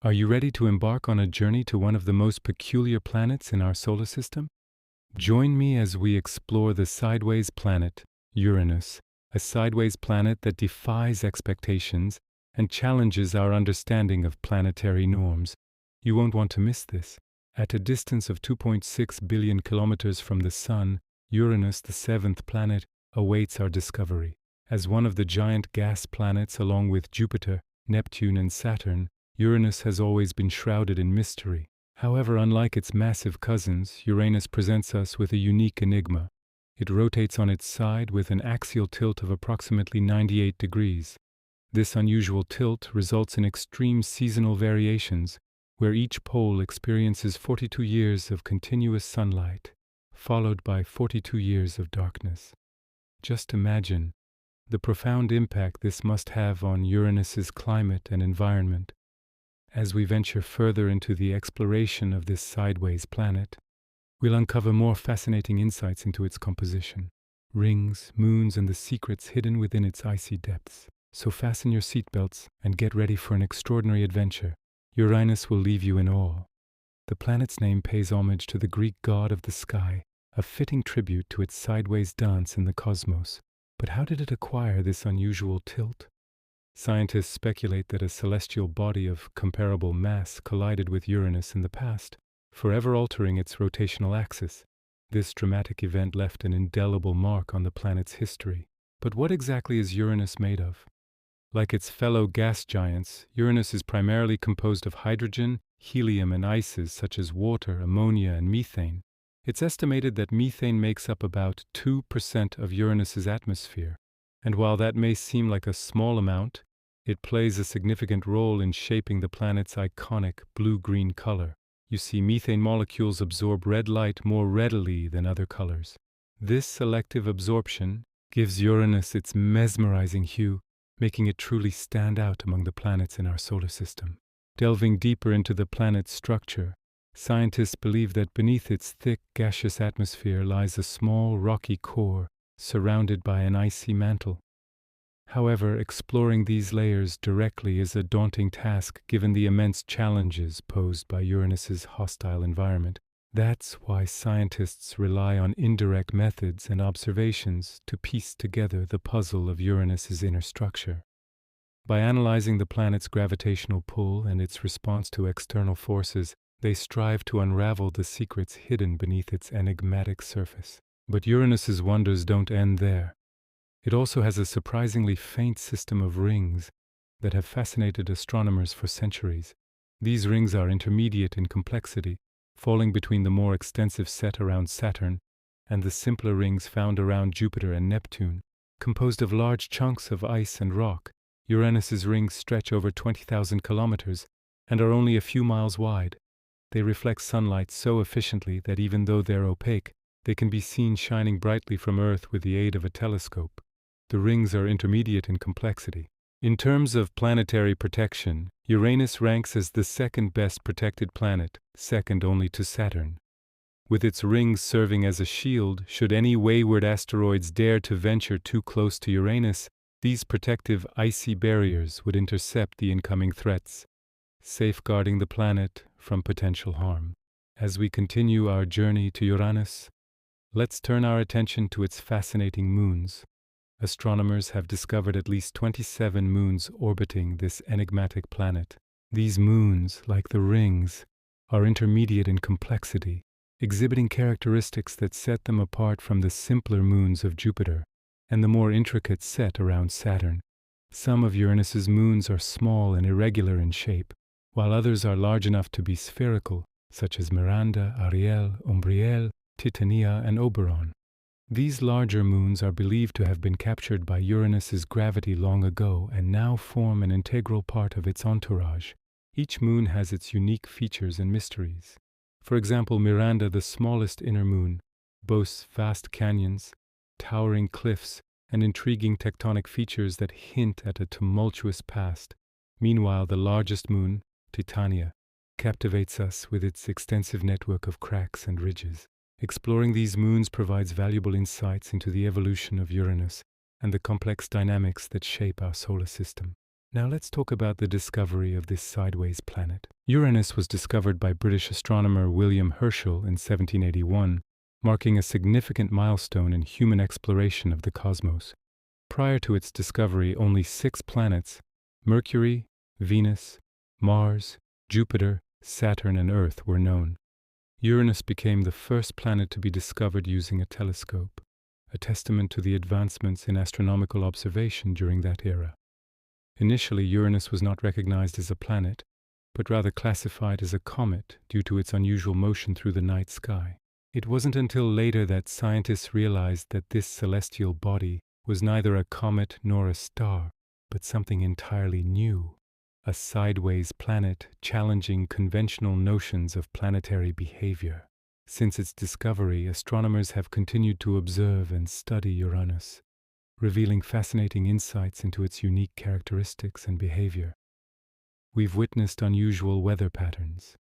Are you ready to embark on a journey to one of the most peculiar planets in our solar system? Join me as we explore the sideways planet, Uranus, a sideways planet that defies expectations and challenges our understanding of planetary norms. You won't want to miss this. At a distance of 2.6 billion kilometers from the Sun, Uranus, the seventh planet, awaits our discovery. As one of the giant gas planets along with Jupiter, Neptune, and Saturn, Uranus has always been shrouded in mystery. However, unlike its massive cousins, Uranus presents us with a unique enigma. It rotates on its side with an axial tilt of approximately 98 degrees. This unusual tilt results in extreme seasonal variations, where each pole experiences 42 years of continuous sunlight, followed by 42 years of darkness. Just imagine the profound impact this must have on Uranus's climate and environment. As we venture further into the exploration of this sideways planet, we'll uncover more fascinating insights into its composition, rings, moons, and the secrets hidden within its icy depths. So fasten your seatbelts and get ready for an extraordinary adventure. Uranus will leave you in awe. The planet's name pays homage to the Greek god of the sky, a fitting tribute to its sideways dance in the cosmos. But how did it acquire this unusual tilt? Scientists speculate that a celestial body of comparable mass collided with Uranus in the past, forever altering its rotational axis. This dramatic event left an indelible mark on the planet's history. But what exactly is Uranus made of? Like its fellow gas giants, Uranus is primarily composed of hydrogen, helium, and ices such as water, ammonia, and methane. It's estimated that methane makes up about 2% of Uranus's atmosphere. And while that may seem like a small amount, it plays a significant role in shaping the planet's iconic blue-green color. You see, methane molecules absorb red light more readily than other colors. This selective absorption gives Uranus its mesmerizing hue, making it truly stand out among the planets in our solar system. Delving deeper into the planet's structure, scientists believe that beneath its thick gaseous atmosphere lies a small rocky core surrounded by an icy mantle. However, exploring these layers directly is a daunting task given the immense challenges posed by Uranus's hostile environment. That's why scientists rely on indirect methods and observations to piece together the puzzle of Uranus's inner structure. By analyzing the planet's gravitational pull and its response to external forces, they strive to unravel the secrets hidden beneath its enigmatic surface. But Uranus's wonders don't end there. It also has a surprisingly faint system of rings that have fascinated astronomers for centuries. These rings are intermediate in complexity, falling between the more extensive set around Saturn and the simpler rings found around Jupiter and Neptune. Composed of large chunks of ice and rock, Uranus's rings stretch over 20,000 kilometers and are only a few miles wide. They reflect sunlight so efficiently that even though they're opaque, they can be seen shining brightly from Earth with the aid of a telescope. The rings are intermediate in complexity. In terms of planetary protection, Uranus ranks as the second best protected planet, second only to Saturn. With its rings serving as a shield, should any wayward asteroids dare to venture too close to Uranus, these protective icy barriers would intercept the incoming threats, safeguarding the planet from potential harm. As we continue our journey to Uranus, let's turn our attention to its fascinating moons. Astronomers have discovered at least 27 moons orbiting this enigmatic planet. These moons, like the rings, are intermediate in complexity, exhibiting characteristics that set them apart from the simpler moons of Jupiter and the more intricate set around Saturn. Some of Uranus's moons are small and irregular in shape, while others are large enough to be spherical, such as Miranda, Ariel, Umbriel, Titania, and Oberon. These larger moons are believed to have been captured by Uranus's gravity long ago and now form an integral part of its entourage. Each moon has its unique features and mysteries. For example, Miranda, the smallest inner moon, boasts vast canyons, towering cliffs, and intriguing tectonic features that hint at a tumultuous past. Meanwhile, the largest moon, Titania, captivates us with its extensive network of cracks and ridges. Exploring these moons provides valuable insights into the evolution of Uranus and the complex dynamics that shape our solar system. Now let's talk about the discovery of this sideways planet. Uranus was discovered by British astronomer William Herschel in 1781, marking a significant milestone in human exploration of the cosmos. Prior to its discovery, only 6 planets, Mercury, Venus, Mars, Jupiter, Saturn, and Earth, were known. Uranus became the first planet to be discovered using a telescope, a testament to the advancements in astronomical observation during that era. Initially, Uranus was not recognized as a planet, but rather classified as a comet due to its unusual motion through the night sky. It wasn't until later that scientists realized that this celestial body was neither a comet nor a star, but something entirely new, a sideways planet challenging conventional notions of planetary behavior. Since its discovery, astronomers have continued to observe and study Uranus, revealing fascinating insights into its unique characteristics and behavior. We've witnessed unusual weather patterns,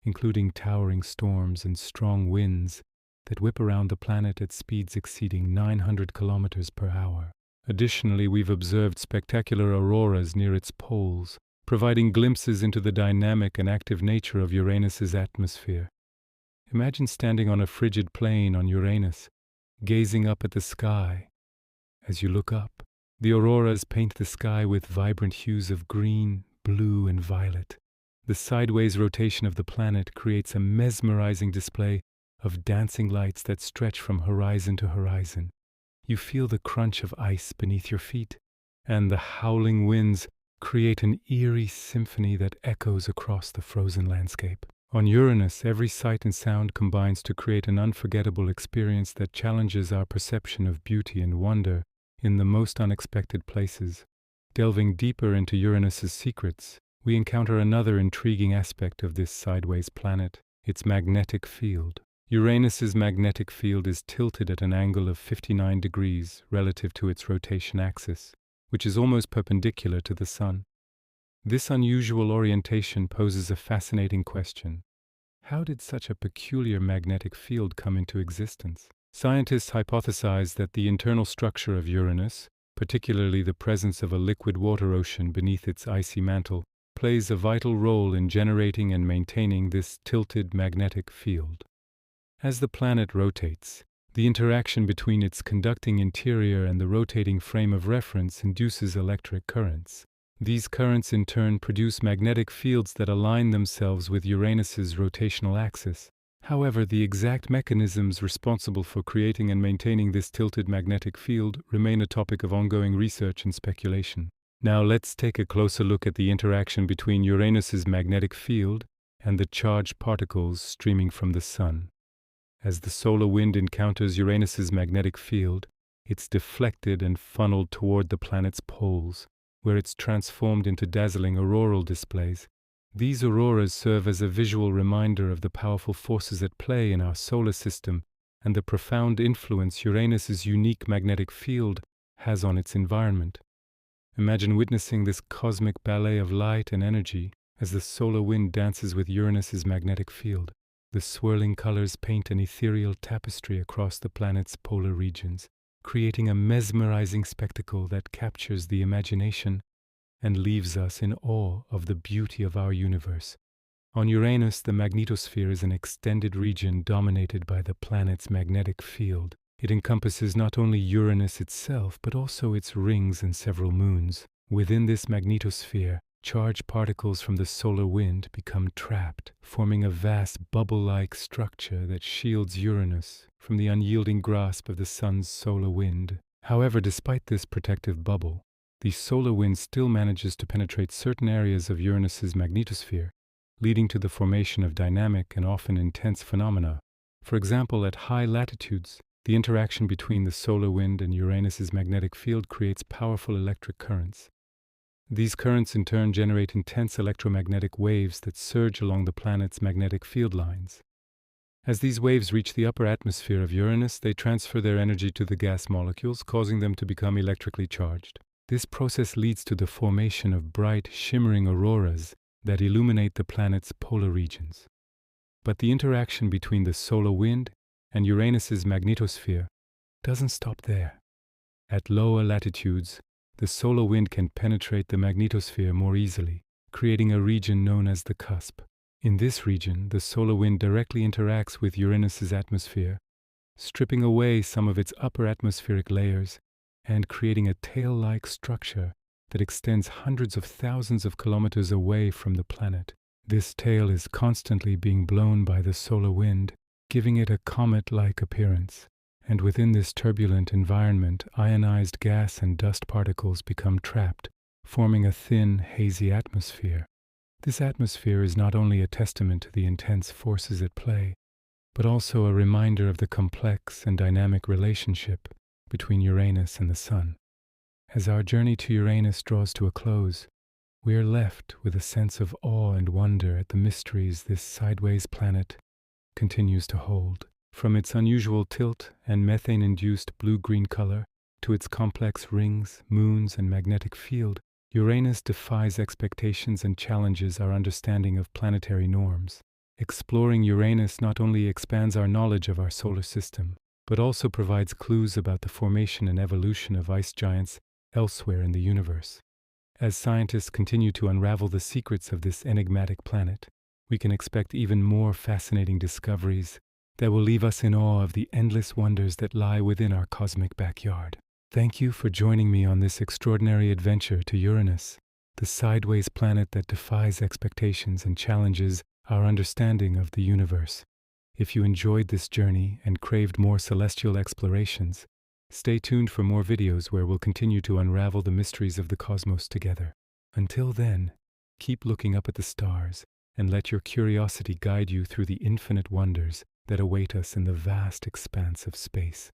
including towering storms and strong winds that whip around the planet at speeds exceeding 900 kilometers per hour. Additionally, we've observed spectacular auroras near its poles, providing glimpses into the dynamic and active nature of Uranus's atmosphere. Imagine standing on a frigid plain on Uranus, gazing up at the sky. As you look up, the auroras paint the sky with vibrant hues of green, blue, and violet. The sideways rotation of the planet creates a mesmerizing display of dancing lights that stretch from horizon to horizon. You feel the crunch of ice beneath your feet, and the howling winds create an eerie symphony that echoes across the frozen landscape. On Uranus, every sight and sound combines to create an unforgettable experience that challenges our perception of beauty and wonder in the most unexpected places. Delving deeper into Uranus's secrets, we encounter another intriguing aspect of this sideways planet, its magnetic field. Uranus's magnetic field is tilted at an angle of 59 degrees relative to its rotation axis, which is almost perpendicular to the Sun. This unusual orientation poses a fascinating question. How did such a peculiar magnetic field come into existence? Scientists hypothesize that the internal structure of Uranus, particularly the presence of a liquid water ocean beneath its icy mantle, plays a vital role in generating and maintaining this tilted magnetic field. As the planet rotates, the interaction between its conducting interior and the rotating frame of reference induces electric currents. These currents in turn produce magnetic fields that align themselves with Uranus's rotational axis. However, the exact mechanisms responsible for creating and maintaining this tilted magnetic field remain a topic of ongoing research and speculation. Now let's take a closer look at the interaction between Uranus's magnetic field and the charged particles streaming from the Sun. As the solar wind encounters Uranus's magnetic field, it's deflected and funneled toward the planet's poles, where it's transformed into dazzling auroral displays. These auroras serve as a visual reminder of the powerful forces at play in our solar system and the profound influence Uranus's unique magnetic field has on its environment. Imagine witnessing this cosmic ballet of light and energy as the solar wind dances with Uranus's magnetic field. The swirling colors paint an ethereal tapestry across the planet's polar regions, creating a mesmerizing spectacle that captures the imagination and leaves us in awe of the beauty of our universe. On Uranus, the magnetosphere is an extended region dominated by the planet's magnetic field. It encompasses not only Uranus itself, but also its rings and several moons. Within this magnetosphere, charged particles from the solar wind become trapped, forming a vast bubble-like structure that shields Uranus from the unyielding grasp of the Sun's solar wind. However, despite this protective bubble, the solar wind still manages to penetrate certain areas of Uranus's magnetosphere, leading to the formation of dynamic and often intense phenomena. For example, at high latitudes, the interaction between the solar wind and Uranus's magnetic field creates powerful electric currents. These currents in turn generate intense electromagnetic waves that surge along the planet's magnetic field lines. As these waves reach the upper atmosphere of Uranus, they transfer their energy to the gas molecules, causing them to become electrically charged. This process leads to the formation of bright, shimmering auroras that illuminate the planet's polar regions. But the interaction between the solar wind and Uranus's magnetosphere doesn't stop there. At lower latitudes, the solar wind can penetrate the magnetosphere more easily, creating a region known as the cusp. In this region, the solar wind directly interacts with Uranus's atmosphere, stripping away some of its upper atmospheric layers and creating a tail-like structure that extends hundreds of thousands of kilometers away from the planet. This tail is constantly being blown by the solar wind, giving it a comet-like appearance. And within this turbulent environment, ionized gas and dust particles become trapped, forming a thin, hazy atmosphere. This atmosphere is not only a testament to the intense forces at play, but also a reminder of the complex and dynamic relationship between Uranus and the Sun. As our journey to Uranus draws to a close, we are left with a sense of awe and wonder at the mysteries this sideways planet continues to hold. From its unusual tilt and methane-induced blue-green color to its complex rings, moons, and magnetic field, Uranus defies expectations and challenges our understanding of planetary norms. Exploring Uranus not only expands our knowledge of our solar system, but also provides clues about the formation and evolution of ice giants elsewhere in the universe. As scientists continue to unravel the secrets of this enigmatic planet, we can expect even more fascinating discoveries that will leave us in awe of the endless wonders that lie within our cosmic backyard. Thank you for joining me on this extraordinary adventure to Uranus, the sideways planet that defies expectations and challenges our understanding of the universe. If you enjoyed this journey and craved more celestial explorations, stay tuned for more videos where we'll continue to unravel the mysteries of the cosmos together. Until then, keep looking up at the stars and let your curiosity guide you through the infinite wonders that await us in the vast expanse of space.